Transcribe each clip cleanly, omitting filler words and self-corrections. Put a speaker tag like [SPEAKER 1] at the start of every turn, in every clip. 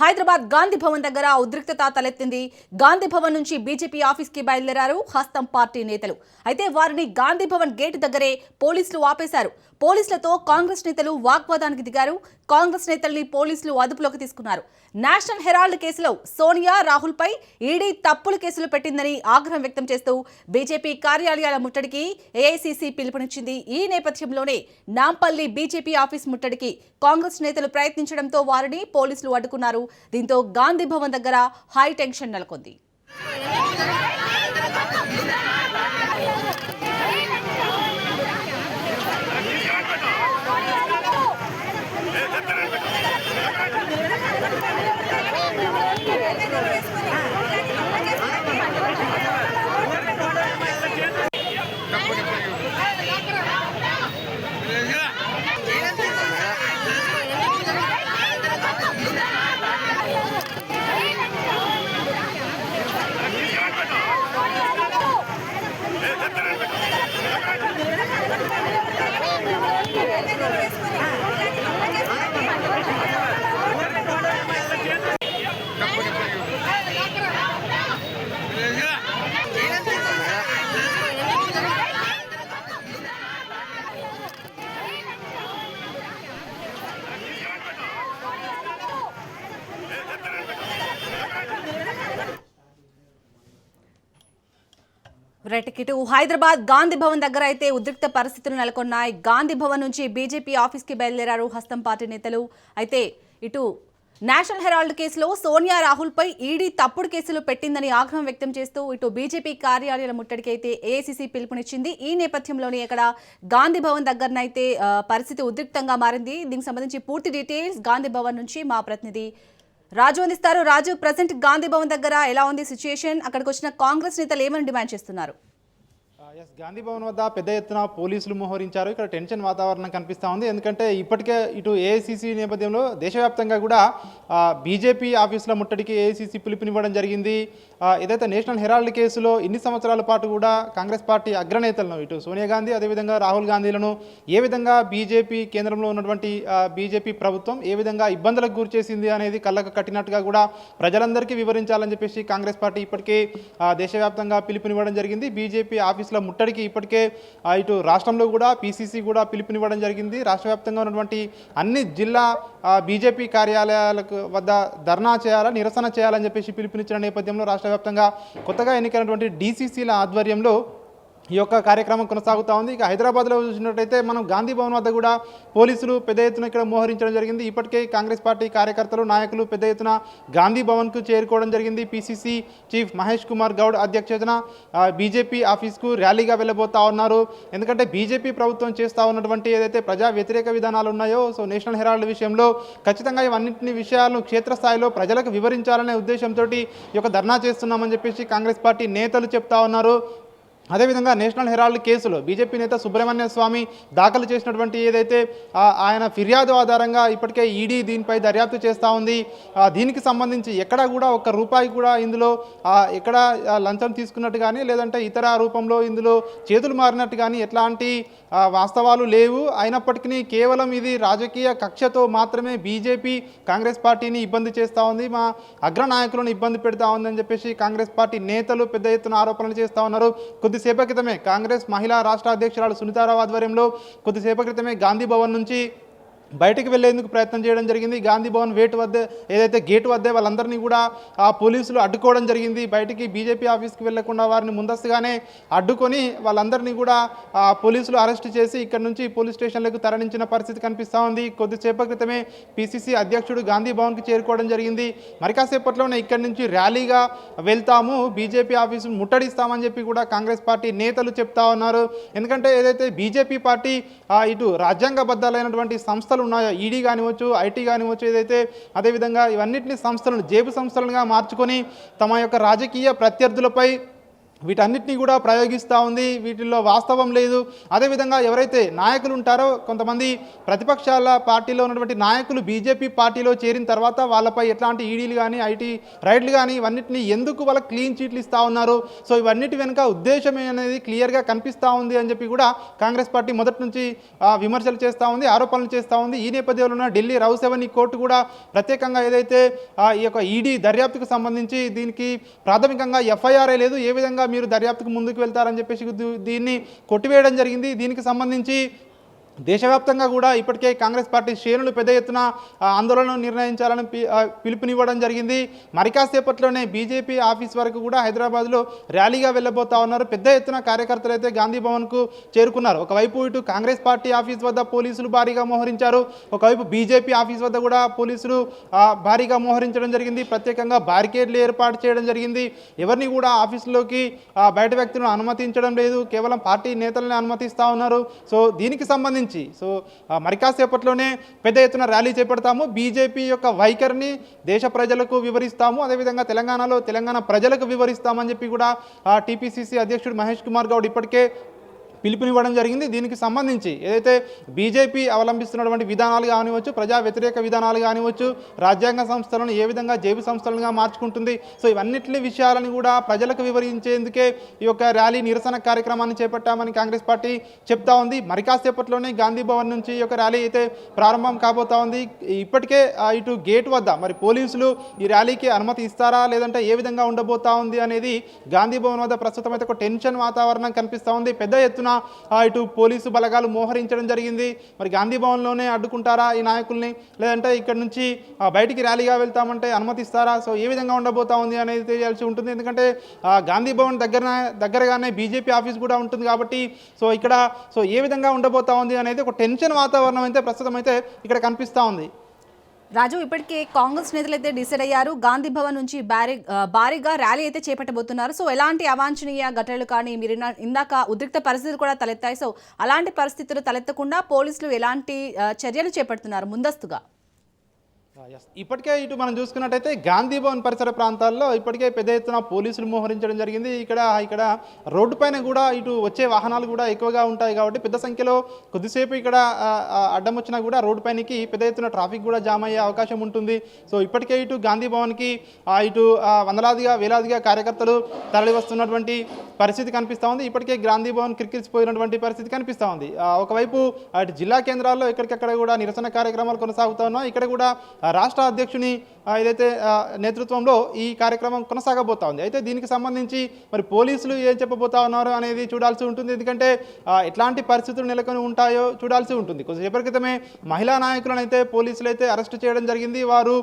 [SPEAKER 1] హైదరాబాద్ గాంధీ భవన్ దగ్గర ఉద్రిక్తత తలెత్తింది. గాంధీ భవన్ నుంచి బీజేపీ ఆఫీస్ కి బయలుదేరారు హస్తం పార్టీ నేతలు. అయితే వారిని గాంధీ భవన్ గేట్ దగ్గరే పోలీసులు ఆపేశారు. పోలీసులతో కాంగ్రెస్ నేతలు వాగ్వాదానికి దిగారు. కాంగ్రెస్ నేతల్ని పోలీసులు అదుపులోకి తీసుకున్నారు. నేషనల్ హెరాల్డ్ కేసులో సోనియా, రాహుల్ పై ఈడీ తప్పుడు కేసులు పెట్టిందని ఆగ్రహం వ్యక్తం చేస్తూ బీజేపీ కార్యాలయాల ముట్టడికి ఏఐసీసీ పిలుపునిచ్చింది. ఈ నేపథ్యంలోనే నాంపల్లి బీజేపీ ఆఫీస్ ముట్టడికి కాంగ్రెస్ నేతలు ప్రయత్నించడంతో వారిని పోలీసులు అడ్డుకున్నారు. దీంతో గాంధీ భవన్ దగ్గర హై టెన్షన్ నెలకొంది. హైదరాబాద్ గాంధీ భవన్ దగ్గర అయితే ఉద్రిక్త పరిస్థితులు నెలకొన్నాయి. గాంధీ భవన్ నుంచి బీజేపీ ఆఫీస్ కి బయలుదేరారు హస్తం పార్టీ నేతలు. అయితే ఇటు నేషనల్ హెరాల్డ్ కేసులో సోనియా, రాహుల్ పై ఈడీ తప్పుడు కేసులు పెట్టిందని ఆగ్రహం వ్యక్తం చేస్తూ ఇటు బీజేపీ కార్యాలయాల ముట్టడికి అయితే ఏఐసీసీ పిలుపునిచ్చింది. ఈ నేపథ్యంలోనే ఇక్కడ గాంధీ భవన్ దగ్గరనైతే పరిస్థితి ఉద్రిక్తంగా మారింది. దీనికి సంబంధించి పూర్తి డీటెయిల్స్ గాంధీ భవన్ నుంచి మా ప్రతినిధి రాజు అందిస్తారు. రాజు, ప్రజెంట్ గాంధీ భవన్ దగ్గర ఎలా ఉంది సిచ్యుయేషన్? అక్కడికి వచ్చిన కాంగ్రెస్ నేతలు ఏమని డిమాండ్ చేస్తున్నారు?
[SPEAKER 2] గాంధీ భవన్ వద్ద పెద్ద ఎత్తున పోలీసులు మోహరించారు. ఇక్కడ టెన్షన్ వాతావరణం కనిపిస్తూ ఉంది. ఎందుకంటే ఇప్పటికే ఇటు ఏఐసీసీ నేపథ్యంలో దేశవ్యాప్తంగా కూడా బీజేపీ ఆఫీసుల ముట్టడికి ఏఐసీసీ పిలుపునివ్వడం జరిగింది. ఏదైతే నేషనల్ హెరాల్డ్ కేసులో ఇన్ని సంవత్సరాల పాటు కూడా కాంగ్రెస్ పార్టీ అగ్రనేతలను ఇటు సోనియా గాంధీ, అదేవిధంగా రాహుల్ గాంధీలను ఏ విధంగా బీజేపీ కేంద్రంలో ఉన్నటువంటి బీజేపీ ప్రభుత్వం ఏ విధంగా ఇబ్బందులకు గురి చేసింది అనేది కళ్ళకు కట్టినట్టుగా కూడా ప్రజలందరికీ వివరించాలని చెప్పేసి కాంగ్రెస్ పార్టీ ఇప్పటికే దేశవ్యాప్తంగా పిలుపునివ్వడం జరిగింది. బీజేపీ ఆఫీసుల ముట్టడికి ఇప్పటికే ఇటు రాష్ట్రంలో కూడా పీసీసీ కూడా పిలుపునివ్వడం జరిగింది. రాష్ట్ర వ్యాప్తంగా ఉన్నటువంటి అన్ని జిల్లా బీజేపీ కార్యాలయాలకు వద్ద ధర్నా చేయాలని, నిరసన చేయాలని చెప్పేసి పిలుపునిచ్చిన నేపథ్యంలో రాష్ట్ర వ్యాప్తంగా కొత్తగా ఎన్నికైనటువంటి డీసీసీల ఆధ్వర్యంలో ఈ యొక్క కార్యక్రమం కొనసాగుతూ ఉంది. ఇక హైదరాబాద్లో చూసినట్టయితే మనం గాంధీ భవన్ వద్ద కూడా పోలీసులు పెద్ద ఎత్తున ఇక్కడ మోహరించడం జరిగింది. ఇప్పటికే కాంగ్రెస్ పార్టీ కార్యకర్తలు, నాయకులు పెద్ద ఎత్తున గాంధీ భవన్కు చేరుకోవడం జరిగింది. పీసీసీ చీఫ్ మహేష్ కుమార్ గౌడ్ అధ్యక్షతన బీజేపీ ఆఫీస్కు ర్యాలీగా వెళ్ళబోతా ఉన్నారు. ఎందుకంటే బీజేపీ ప్రభుత్వం చేస్తూ ఉన్నటువంటి ఏదైతే ప్రజా వ్యతిరేక విధానాలు ఉన్నాయో, సో నేషనల్ హెరాల్డ్ విషయంలో ఖచ్చితంగా ఇవన్నింటినీ విషయాలను క్షేత్రస్థాయిలో ప్రజలకు వివరించాలనే ఉద్దేశంతో ఈ యొక్క ధర్నా చేస్తున్నామని చెప్పేసి కాంగ్రెస్ పార్టీ నేతలు చెప్తా ఉన్నారు. అదేవిధంగా నేషనల్ హెరాల్డ్ కేసులో బీజేపీ నేత సుబ్రహ్మణ్య స్వామి దాఖలు చేసినటువంటి ఏదైతే ఆయన ఫిర్యాదు ఆధారంగా ఇప్పటికే ఈడీ దీనిపై దర్యాప్తు చేస్తూ ఉంది. దీనికి సంబంధించి ఎక్కడ కూడా ఒక్క రూపాయి కూడా ఇందులో ఎక్కడ లంచం తీసుకున్నట్టు కానీ, లేదంటే ఇతర రూపంలో ఇందులో చేతులు మారినట్టు కానీ ఎట్లాంటి వాస్తవాలు లేవు. అయినప్పటికీ కేవలం ఇది రాజకీయ కక్షతో మాత్రమే బీజేపీ కాంగ్రెస్ పార్టీని ఇబ్బంది చేస్తూ ఉంది, మా అగ్రనాయకులను ఇబ్బంది పెడతా ఉందని చెప్పేసి కాంగ్రెస్ పార్టీ నేతలు పెద్ద ఎత్తున ఆరోపణలు చేస్తూ ఉన్నారు. కొద్దిసేపటి క్రితమే కాంగ్రెస్ మహిళా రాష్ట్ర అధ్యక్షురాలు సునీతారావు ఆధ్వర్యంలో కొద్దిసేపటి క్రితమే గాంధీ భవన్ నుంచి బయటకు వెళ్లేందుకు ప్రయత్నం చేయడం జరిగింది. గాంధీ భవన్ ఏదైతే గేటు వద్దే వాళ్ళందరినీ కూడా పోలీసులు అడ్డుకోవడం జరిగింది. బయటికి బీజేపీ ఆఫీస్కి వెళ్లకుండా వారిని ముందస్తుగానే అడ్డుకొని వాళ్ళందరినీ కూడా పోలీసులు అరెస్ట్ చేసి ఇక్కడ నుంచి పోలీస్ స్టేషన్లకు తరలించిన పరిస్థితి కనిపిస్తూ ఉంది. కొద్దిసేపటి క్రితమే పీసీసీ అధ్యక్షుడు గాంధీ భవన్కి చేరుకోవడం జరిగింది. మరి కాసేపట్లోనే ఇక్కడి నుంచి ర్యాలీగా వెళ్తాము, బీజేపీ ఆఫీసు ముట్టడిస్తామని చెప్పి కూడా కాంగ్రెస్ పార్టీ నేతలు చెప్తా ఉన్నారు. ఎందుకంటే ఏదైతే బీజేపీ పార్టీ ఇటు రాజ్యాంగబద్ధాలైనటువంటి సంస్థలు ఉన్నాయో, ఈడీ కానివచ్చు, ఐటీ కానివచ్చు, ఏదైతే అదేవిధంగా ఇవన్నింటినీ సంస్థలను జేబు సంస్థలుగా మార్చుకొని తమ యొక్క రాజకీయ ప్రత్యర్థులపై వీటన్నిటినీ కూడా ప్రయోగిస్తూ ఉంది. వీటిల్లో వాస్తవం లేదు. అదేవిధంగా ఎవరైతే నాయకులు ఉంటారో కొంతమంది ప్రతిపక్షాల పార్టీలో ఉన్నటువంటి నాయకులు బీజేపీ పార్టీలో చేరిన తర్వాత వాళ్ళపై ఎట్లాంటి ఈడీలు కానీ ఐటీ రైడ్లు కానీ ఇవన్నిటిని ఎందుకు వాళ్ళకి క్లీన్ చీట్లు ఇస్తూ ఉన్నారు, సో ఇవన్నిటి వెనుక ఉద్దేశం అనేది క్లియర్గా కనిపిస్తూ ఉంది అని చెప్పి కూడా కాంగ్రెస్ పార్టీ మొదటి నుంచి విమర్శలు చేస్తూ ఉంది, ఆరోపణలు చేస్తూ ఉంది. ఈ నేపథ్యంలో ఢిల్లీ రౌసెవెన్యూ కోర్టు కూడా ప్రత్యేకంగా ఏదైతే ఈ యొక్క ఈడీ దర్యాప్తుకు సంబంధించి దీనికి ప్రాథమికంగా ఎఫ్ఐఆర్ఏ లేదు, ఏ విధంగా మీరు దర్యాప్తుకు ముందుకు వెళ్తారని చెప్పేసి దీన్ని కొట్టివేయడం జరిగింది. దీనికి సంబంధించి దేశవ్యాప్తంగా కూడా ఇప్పటికే కాంగ్రెస్ పార్టీ శ్రేణులు పెద్ద ఎత్తున ఆందోళనను నిర్ణయించాలని పిలుపునివ్వడం జరిగింది. మరి కాసేపట్లోనే బీజేపీ ఆఫీస్ వరకు కూడా హైదరాబాద్లో ర్యాలీగా వెళ్ళబోతా ఉన్నారు. పెద్ద ఎత్తున కార్యకర్తలు అయితే గాంధీ భవన్కు చేరుకున్నారు. ఒకవైపు ఇటు కాంగ్రెస్ పార్టీ ఆఫీస్ వద్ద పోలీసులు భారీగా మోహరించారు, ఒకవైపు బీజేపీ ఆఫీస్ వద్ద కూడా పోలీసులు భారీగా మోహరించడం జరిగింది. ప్రత్యేకంగా బారికేడ్లు ఏర్పాటు చేయడం జరిగింది. ఎవరిని కూడా ఆఫీసులోకి బయట వ్యక్తులను అనుమతించడం లేదు, కేవలం పార్టీ నేతలను అనుమతిస్తూ ఉన్నారు. సో దీనికి సంబంధించి మరి కాసేపట్లోనే పెద్ద ఎత్తున ర్యాలీ చేపడతాము, బీజేపీ యొక్క వైఖరిని దేశ ప్రజలకు వివరిస్తాము, అదేవిధంగా తెలంగాణ ప్రజలకు వివరిస్తామని చెప్పి కూడా టీపీసీసీ అధ్యక్షుడు మహేష్ కుమార్ గౌడ్ ఇప్పటికే పిలుపునివ్వడం జరిగింది. దీనికి సంబంధించి ఏదైతే బీజేపీ అవలంబిస్తున్నటువంటి విధానాలు కానివచ్చు, ప్రజా వ్యతిరేక విధానాలు కానివచ్చు, రాజ్యాంగ సంస్థలను ఏ విధంగా జైలు సంస్థలుగా మార్చుకుంటుంది, సో ఇవన్నిటి విషయాలను కూడా ప్రజలకు వివరించేందుకే ఈ యొక్క ర్యాలీ నిరసన కార్యక్రమాన్ని చేపట్టామని కాంగ్రెస్ పార్టీ చెప్తా ఉంది. మరి కాసేపట్లోనే గాంధీ భవన్ నుంచి ఈ యొక్క ర్యాలీ అయితే ప్రారంభం కాబోతా ఉంది. ఇప్పటికే ఇటు గేట్ వద్ద మరి పోలీసులు ఈ ర్యాలీకి అనుమతి ఇస్తారా లేదంటే ఏ విధంగా ఉండబోతా ఉంది అనేది గాంధీ భవన్ వద్ద ప్రస్తుతం అయితే ఒక టెన్షన్ వాతావరణం కనిపిస్తూ ఉంది. పెద్ద ఎత్తున ఇటు పోలీసు బలగాలు మోహరించడం జరిగింది. మరి గాంధీ భవన్లోనే అడ్డుకుంటారా ఈ నాయకుల్ని, లేదంటే ఇక్కడ నుంచి బయటికి ర్యాలీగా వెళ్తామంటే అనుమతిస్తారా, సో ఏ విధంగా ఉండబోతా ఉంది అనేది తెలియాల్సి ఉంటుంది. ఎందుకంటే గాంధీ భవన్ దగ్గరగానే బీజేపీ ఆఫీస్ కూడా ఉంటుంది కాబట్టి సో ఏ విధంగా ఉండబోతా ఉంది అనేది ఒక టెన్షన్ వాతావరణం అయితే ప్రస్తుతం అయితే ఇక్కడ కనిపిస్తూ ఉంది.
[SPEAKER 1] రాజు, ఇప్పటికే కాంగ్రెస్ నేతలు అయితే డిసైడ్ అయ్యారు, గాంధీ భవన్ నుంచి భారీగా ర్యాలీ అయితే చేపట్టబోతున్నారు. సో ఎలాంటి అవాంఛనీయ ఘటనలు కానీ మీరు ఇందాక ఉద్రిక్త పరిస్థితులు కూడా తలెత్తాయి, సో అలాంటి పరిస్థితులు తలెత్తకుండా పోలీసులు ఎలాంటి చర్యలు చేపడుతున్నారు ముందస్తుగా?
[SPEAKER 2] ఇప్పటికే ఇటు మనం చూసుకున్నట్టయితే గాంధీ భవన్ పరిసర ప్రాంతాల్లో ఇప్పటికే పెద్ద ఎత్తున పోలీసులు మోహరించడం జరిగింది. ఇక్కడ రోడ్డు పైన కూడా ఇటు వచ్చే వాహనాలు కూడా ఎక్కువగా ఉంటాయి కాబట్టి పెద్ద సంఖ్యలో కొద్దిసేపు ఇక్కడ అడ్డం వచ్చినా కూడా రోడ్డు పైనకి పెద్ద ఎత్తున ట్రాఫిక్ కూడా జామ్ అయ్యే అవకాశం ఉంటుంది. సో ఇప్పటికే ఇటు గాంధీ భవన్కి ఇటు వందలాదిగా వేలాదిగా కార్యకర్తలు తరలి వస్తున్నటువంటి పరిస్థితి కనిపిస్తూ ఉంది. ఇప్పటికే గాంధీ భవన్ కిరికిరిసిపోయినటువంటి పరిస్థితి కనిపిస్తూ ఉంది. ఒకవైపు అటు జిల్లా కేంద్రాల్లో ఎక్కడికక్కడ కూడా నిరసన కార్యక్రమాలు కొనసాగుతూ ఉన్నాయి. ఇక్కడ కూడా రాష్ట్ర అధ్యక్షుని ఏదైతే నేతృత్వంలో ఈ కార్యక్రమం కొనసాగబోతా ఉంది. అయితే దీనికి సంబంధించి మరి పోలీసులు ఏం చెప్పబోతా ఉన్నారు అనేది చూడాల్సి ఉంటుంది. ఎందుకంటే ఎట్లాంటి పరిస్థితులు నెలకొని ఉంటాయో చూడాల్సి ఉంటుంది. కొద్దిసేపటి క్రితమే మహిళా నాయకులను అయితే పోలీసులు అయితే అరెస్ట్ చేయడం జరిగింది. వారు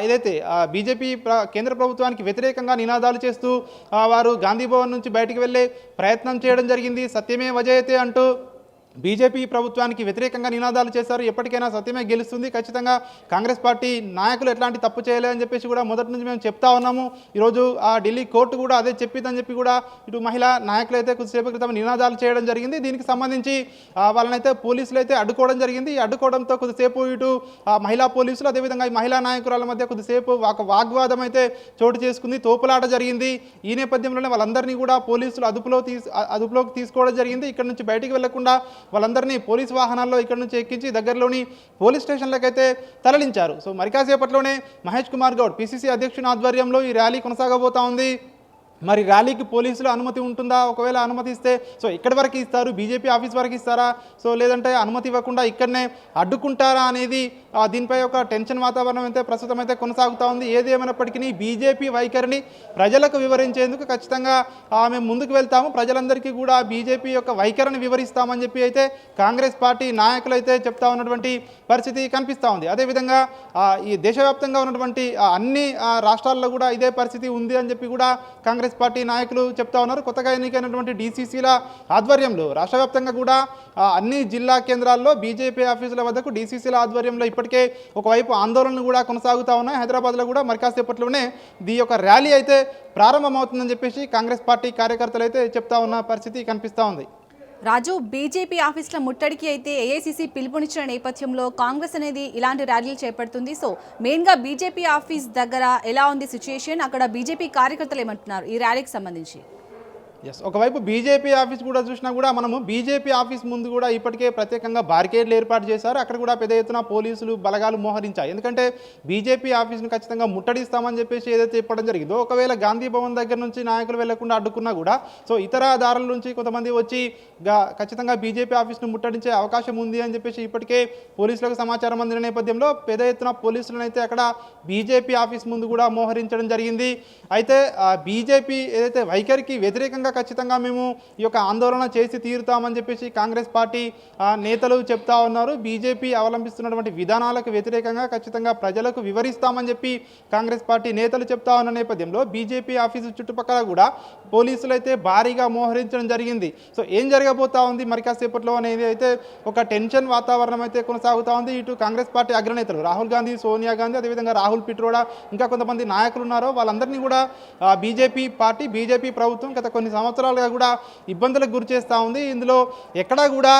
[SPEAKER 2] ఏదైతే బీజేపీ కేంద్ర ప్రభుత్వానికి వ్యతిరేకంగా నినాదాలు చేస్తూ వారు గాంధీ భవన్ నుంచి బయటికి వెళ్ళే ప్రయత్నం చేయడం జరిగింది. సత్యమే వజయతే అంటూ బీజేపీ ప్రభుత్వానికి వ్యతిరేకంగా నినాదాలు చేశారు. ఎప్పటికైనా సత్యమే గెలుస్తుంది, ఖచ్చితంగా కాంగ్రెస్ పార్టీ నాయకులు ఎట్లాంటి తప్పు చేయలేదని చెప్పేసి కూడా మొదటి నుంచి మేము చెప్తా ఉన్నాము. ఈరోజు ఢిల్లీ కోర్టు కూడా అదే చెప్పిందని చెప్పి కూడా ఇటు మహిళా నాయకులు అయితే కొద్దిసేపు క్రితం నినాదాలు చేయడం జరిగింది. దీనికి సంబంధించి వాళ్ళనైతే పోలీసులు అయితే అడ్డుకోవడం జరిగింది. అడ్డుకోవడంతో కొద్దిసేపు ఇటు మహిళా పోలీసులు అదేవిధంగా ఈ మహిళా నాయకురాల మధ్య కొద్దిసేపు ఒక వాగ్వాదం అయితే చోటు చేసుకుంది, తోపులాట జరిగింది. ఈ నేపథ్యంలోనే వాళ్ళందరినీ కూడా పోలీసులు అదుపులోకి తీసుకోవడం జరిగింది. ఇక్కడ నుంచి బయటికి వెళ్లకుండా వాళ్ళందరినీ పోలీసు వాహనాల్లో ఇక్కడ నుంచి ఎక్కించి దగ్గరలోని పోలీస్ స్టేషన్లకైతే తరలించారు. సో మరి కాసేపట్లోనే మహేష్ కుమార్ గౌడ్ పిసిసి అధ్యక్షుని ఆధ్వర్యంలో ఈ ర్యాలీ కొనసాగబోతా ఉంది. మరి ర్యాలీకి పోలీసులు అనుమతి ఉంటుందా, ఒకవేళ అనుమతి ఇస్తే సో ఇక్కడి వరకు ఇస్తారు, బీజేపీ ఆఫీస్ వరకు ఇస్తారా, సో లేదంటే అనుమతి ఇవ్వకుండా ఇక్కడనే అడ్డుకుంటారా అనేది దీనిపై ఒక టెన్షన్ వాతావరణం అయితే ప్రస్తుతం అయితే కొనసాగుతూ ఉంది. ఏది ఏమైనప్పటికీ బీజేపీ వైఖరిని ప్రజలకు వివరించేందుకు ఖచ్చితంగా మేము ముందుకు వెళ్తాము, ప్రజలందరికీ కూడా బీజేపీ యొక్క వైఖరిని వివరిస్తామని చెప్పి అయితే కాంగ్రెస్ పార్టీ నాయకులు అయితే చెప్తా ఉన్నటువంటి పరిస్థితి కనిపిస్తూ ఉంది. అదేవిధంగా ఈ దేశవ్యాప్తంగా ఉన్నటువంటి అన్ని రాష్ట్రాల్లో కూడా ఇదే పరిస్థితి ఉంది అని చెప్పి కూడా కాంగ్రెస్ పార్టీ నాయకులు చెప్తా ఉన్నారు. కొత్తగా ఎన్నికైనటువంటి డీసీసీల ఆధ్వర్యంలో రాష్ట్ర వ్యాప్తంగా కూడా అన్ని జిల్లా కేంద్రాల్లో బీజేపీ ఆఫీసుల వద్దకు డీసీసీల ఆధ్వర్యంలో ఇప్పటికే ఒకవైపు ఆందోళనలు కూడా కొనసాగుతూ ఉన్నాయి. హైదరాబాద్లో కూడా మరి కాసేపట్లోనే ఈ యొక్క ర్యాలీ అయితే ప్రారంభమవుతుందని చెప్పేసి కాంగ్రెస్ పార్టీ కార్యకర్తలు అయితే చెప్తా ఉన్న పరిస్థితి కనిపిస్తూ ఉంది.
[SPEAKER 1] రాజు, బీజేపీ ఆఫీసుల ముట్టడికి అయితే ఏఐసీసీ పిలుపునిచ్చిన నేపథ్యంలో కాంగ్రెస్ అనేది ఇలాంటి ర్యాలీలు చేపడుతుంది. సో మెయిన్గా బీజేపీ ఆఫీస్ దగ్గర ఎలా ఉంది సిచ్యుయేషన్, అక్కడ బీజేపీ కార్యకర్తలు ఏమంటున్నారు ఈ ర్యాలీకి సంబంధించి?
[SPEAKER 2] ఎస్, ఒకవైపు బీజేపీ ఆఫీస్ కూడా చూసినా కూడా మనము బీజేపీ ఆఫీస్ ముందు కూడా ఇప్పటికే ప్రత్యేకంగా బారికేడ్లు ఏర్పాటు చేశారు. అక్కడ కూడా పెద్ద ఎత్తున పోలీసులు బలగాలు మోహరించాయి. ఎందుకంటే బీజేపీ ఆఫీస్ను ఖచ్చితంగా ముట్టడిస్తామని చెప్పేసి ఏదైతే చెప్పడం జరిగిందో, ఒకవేళ గాంధీ భవన్ దగ్గర నుంచి నాయకులు వెళ్లకుండా అడ్డుకున్నా కూడా సో ఇతర దారుల నుంచి కొంతమంది వచ్చి ఖచ్చితంగా బీజేపీ ఆఫీస్ను ముట్టడించే అవకాశం ఉంది అని చెప్పేసి ఇప్పటికే పోలీసులకు సమాచారం అందిన నేపథ్యంలో పెద్ద ఎత్తున పోలీసులను అయితే అక్కడ బీజేపీ ఆఫీస్ ముందు కూడా మోహరించడం జరిగింది. అయితే బీజేపీ ఏదైతే వైఖరికి వ్యతిరేకంగా ఖచ్చితంగా మేము ఈ యొక్క ఆందోళన చేసి తీరుతామని చెప్పేసి కాంగ్రెస్ పార్టీ నేతలు చెప్తా ఉన్నారు. బీజేపీ అవలంబిస్తున్నటువంటి విధానాలకు వ్యతిరేకంగా ఖచ్చితంగా ప్రజలకు వివరిస్తామని చెప్పి కాంగ్రెస్ పార్టీ నేతలు చెప్తా ఉన్న నేపథ్యంలో బీజేపీ ఆఫీసు చుట్టుపక్కల కూడా పోలీసులు అయితే భారీగా మోహరించడం జరిగింది. సో ఏం జరగబోతా ఉంది మరి కాసేపట్లో అనేది అయితే ఒక టెన్షన్ వాతావరణం అయితే కొనసాగుతూ ఉంది. ఇటు కాంగ్రెస్ పార్టీ అగ్రనేతలు రాహుల్ గాంధీ, సోనియా గాంధీ, అదేవిధంగా రాహుల్ పిట్రోడా, ఇంకా కొంతమంది నాయకులు ఉన్నారో వాళ్ళందరినీ కూడా బీజేపీ పార్టీ, బీజేపీ ప్రభుత్వం గత కొన్ని సంవత్సరాలుగా కూడా ఇబ్బందులకు గురి చేస్తూ ఉంది. ఇందులో ఎక్కడా కూడా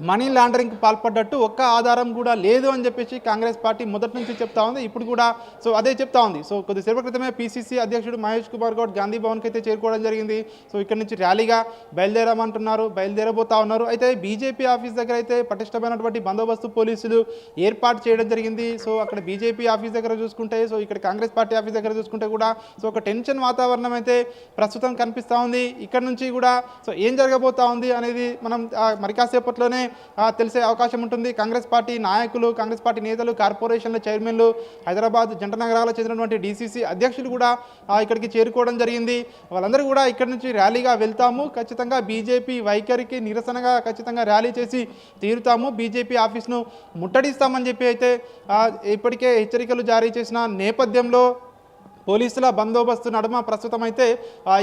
[SPEAKER 2] మనీ లాండరింగ్కి పాల్పడ్డట్టు ఒక్క ఆధారం కూడా లేదు అని చెప్పేసి కాంగ్రెస్ పార్టీ మొదటి నుంచి చెప్తా ఉంది. ఇప్పుడు కూడా సో అదే చెప్తా ఉంది. సో కొద్దిసేపటి క్రితమే పీసీసీ అధ్యక్షుడు మహేష్ కుమార్ గౌడ్ గాంధీ భవన్కి అయితే చేరుకోవడం జరిగింది. సో ఇక్కడ నుంచి ర్యాలీగా బయలుదేరబోతా ఉన్నారు. అయితే బీజేపీ ఆఫీస్ దగ్గర అయితే పటిష్టమైనటువంటి బందోబస్తు పోలీసులు ఏర్పాటు చేయడం జరిగింది. సో అక్కడ బీజేపీ ఆఫీస్ దగ్గర చూసుకుంటే, సో ఇక్కడ కాంగ్రెస్ పార్టీ ఆఫీస్ దగ్గర చూసుకుంటే కూడా సో ఒక టెన్షన్ వాతావరణం అయితే ప్రస్తుతం కనిపిస్తూ ఉంది. ఇక్కడ నుంచి కూడా సో ఏం జరగబోతా ఉంది అనేది మనం మరి కాసేపట్లోనే తెలిసే అవకాశం ఉంటుంది. కాంగ్రెస్ పార్టీ నాయకులు, కాంగ్రెస్ పార్టీ నేతలు, కార్పొరేషన్ల చైర్మన్లు, హైదరాబాద్ జంట నగరాలకు చెందినటువంటి డీసీసీ అధ్యక్షులు కూడా ఇక్కడికి చేరుకోవడం జరిగింది. వాళ్ళందరూ కూడా ఇక్కడి నుంచి ర్యాలీగా వెళ్తాము, ఖచ్చితంగా బీజేపీ వైఖరికి నిరసనగా ఖచ్చితంగా ర్యాలీ చేసి తీరుతాము, బీజేపీ ఆఫీస్ను ముట్టడిస్తామని చెప్పి అయితే ఇప్పటికే హెచ్చరికలు జారీ చేసిన నేపథ్యంలో పోలీసుల బందోబస్తు నడుమ ప్రస్తుతం అయితే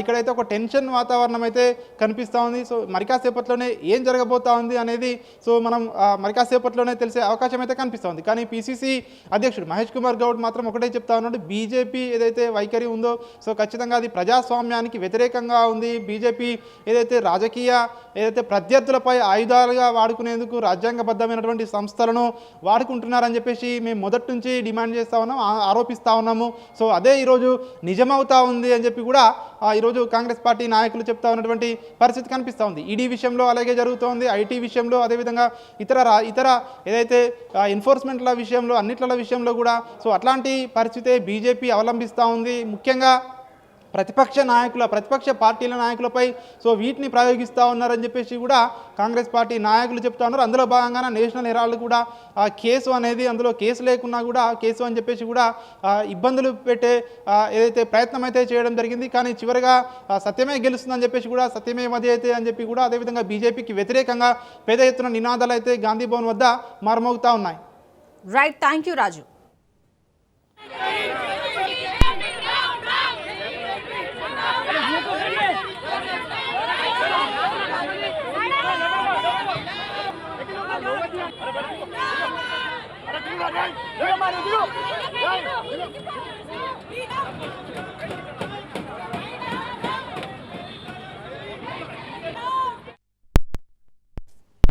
[SPEAKER 2] ఇక్కడైతే ఒక టెన్షన్ వాతావరణం అయితే కనిపిస్తూ ఉంది. సో మరి కాసేపట్లోనే ఏం జరగబోతా ఉంది అనేది సో మనం మరి కాసేపట్లోనే తెలిసే అవకాశం అయితే కనిపిస్తోంది. కానీ పీసీసీ అధ్యక్షుడు మహేష్ కుమార్ గౌడ్ మాత్రం ఒకటే చెప్తా ఉన్నాడు, బీజేపీ ఏదైతే వైఖరి ఉందో సో ఖచ్చితంగా అది ప్రజాస్వామ్యానికి వ్యతిరేకంగా ఉంది. బీజేపీ ఏదైతే ఏదైతే ప్రత్యర్థులపై ఆయుధాలుగా వాడుకునేందుకు రాజ్యాంగబద్ధమైనటువంటి సంస్థలను వాడుకుంటున్నారని చెప్పేసి మేము మొదటి నుంచి డిమాండ్ చేస్తూ ఉన్నాం, ఆరోపిస్తూ ఉన్నాము. సో అదే ఈరోజు నిజమవుతా ఉంది అని చెప్పి కూడా ఈరోజు కాంగ్రెస్ పార్టీ నాయకులు చెప్తా ఉన్నటువంటి పరిస్థితి కనిపిస్తూ ఉంది. ఈడీ విషయంలో అలాగే జరుగుతోంది, ఐటీ విషయంలో, అదేవిధంగా ఇతర ఏదైతే ఎన్ఫోర్స్మెంట్ల విషయంలో, అన్నిట్ల విషయంలో కూడా సో అట్లాంటి పరిస్థితే బీజేపీ అవలంబిస్తూ ఉంది. ముఖ్యంగా ప్రతిపక్ష పార్టీల నాయకులపై సో వీటిని ప్రయోగిస్తూ ఉన్నారని చెప్పేసి కూడా కాంగ్రెస్ పార్టీ నాయకులు చెప్తా ఉన్నారు. అందులో భాగంగానే నేషనల్ హెరాల్డ్ కూడా కేసు అనేది, అందులో కేసు లేకున్నా కూడా కేసు అని చెప్పేసి కూడా ఇబ్బందులు పెట్టే ఏదైతే ప్రయత్నం అయితే చేయడం జరిగింది. కానీ చివరిగా సత్యమే గెలుస్తుందని చెప్పేసి కూడా, సత్యమే మధ్య అయితే అని చెప్పి కూడా, అదేవిధంగా బీజేపీకి వ్యతిరేకంగా పెద్ద ఎత్తున నినాదాలు అయితే గాంధీ భవన్ వద్ద మారుమోగుతూ ఉన్నాయి.
[SPEAKER 1] Right, thank you Raju.
[SPEAKER 3] Ayo,